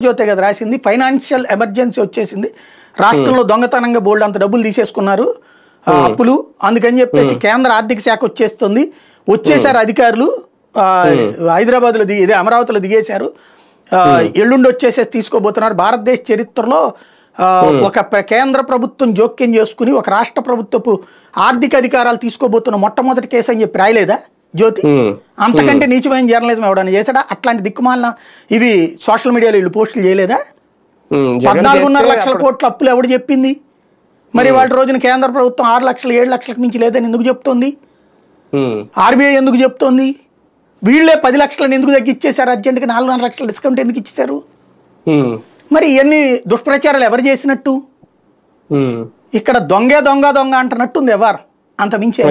జ్యోతే కదా రాసింది. Financial emergency వచ్చేసింది, రాష్ట్రంలో దొంగతనంగా బోల్డ్ అంత డబ్బులు తీసేసుకున్నారు అప్పులు, అందుకని చెప్పేసి కేంద్ర ఆర్థిక శాఖ వచ్చేసారు అధికారులు, హైదరాబాద్లో ఇదే అమరావతిలో దిగేశారు, ఎల్లుండి వచ్చేసేసి తీసుకోబోతున్నారు. భారతదేశ చరిత్రలో ఒక కేంద్ర ప్రభుత్వం జోక్యం చేసుకుని ఒక రాష్ట్ర ప్రభుత్వపు ఆర్థిక అధికారాలు తీసుకోబోతున్న మొట్టమొదటి కేసు అని చెప్పి రాయలేదా జ్యోతి? అంతకంటే నీచమైన జర్నలిజం ఎవడన్నా చేశాడా? అట్లాంటి దిక్కుమాలిన ఇవి సోషల్ మీడియాలో వీళ్ళు పోస్టులు చేయలేదా? 14.5 లక్షల కోట్ల అప్పులు ఎవడు చెప్పింది? మరి వాళ్ళ రోజున కేంద్ర ప్రభుత్వం 6 లక్షలు 7 లక్షలకు మించి లేదని ఎందుకు చెప్తోంది? ఆర్బీఐ ఎందుకు చెప్తోంది? వీళ్ళే 10 లక్షలను ఎందుకు తగ్గిచ్చేశారు? అర్జెంట్గా 4.5 లక్షల డిస్కౌంట్ ఎందుకు ఇచ్చేశారు? మరి ఇవన్నీ దుష్ప్రచారాలు ఎవరు చేసినట్టు? ఇక్కడ దొంగ అంటున్నట్టుంది ఎవరు, అంత మించి.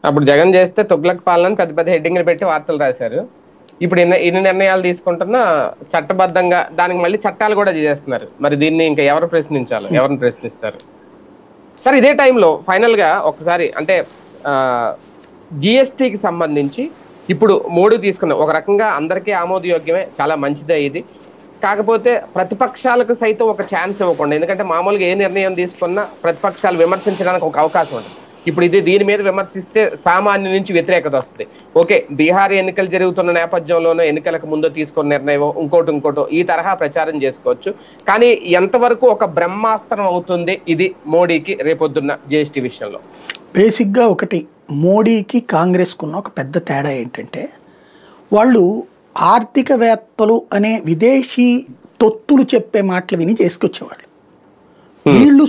అప్పుడు జగన్ చేస్తే తుగ్లక్ పాలన పెద్ద పెద్ద హెడ్డింగ్లు పెట్టి వార్తలు రాశారు. ఇప్పుడు ఇన్ని నిర్ణయాలు తీసుకుంటున్నా చట్టబద్ధంగా దానికి మళ్ళీ చట్టాలు కూడా చేస్తున్నారు. మరి దీన్ని ఇంకా ఎవరు ప్రశ్నించాలి, ఎవరిని ప్రశ్నిస్తారు? సరే, ఇదే టైంలో ఫైనల్ గా ఒకసారి అంటే జిఎస్టికి సంబంధించి ఇప్పుడు మోడీ తీసుకున్న ఒక రకంగా అందరికీ ఆమోదయోగ్యమే, చాలా మంచిదే ఇది. కాకపోతే ప్రతిపక్షాలకు సైతం ఒక ఛాన్స్ ఇవ్వకుండా, ఎందుకంటే మామూలుగా ఏ నిర్ణయం తీసుకున్నా ప్రతిపక్షాలు విమర్శించడానికి ఒక అవకాశం ఉంటుంది. ఇప్పుడు దీని మీద విమర్శిస్తే సామాన్య నుంచి వ్యతిరేకత వస్తుంది. ఓకే, బీహార్ ఎన్నికలు జరుగుతున్న నేపథ్యంలోనూ ఎన్నికలకు ముందు తీసుకున్న నిర్ణయం ఇంకోటో ఈ తరహా ప్రచారం చేసుకోవచ్చు. కానీ ఎంతవరకు ఒక బ్రహ్మాస్త్రం అవుతుంది ఇది మోడీకి రేపొద్దున్న జిఎస్టీ విషయంలో? బేసిక్గా ఒకటి, మోడీకి కాంగ్రెస్కున్న ఒక పెద్ద తేడా ఏంటంటే, వాళ్ళు ఆర్థికవేత్తలు అనే విదేశీ తొత్తులు చెప్పే మాటలు విని చేసుకొచ్చేవాళ్ళు. వీళ్ళు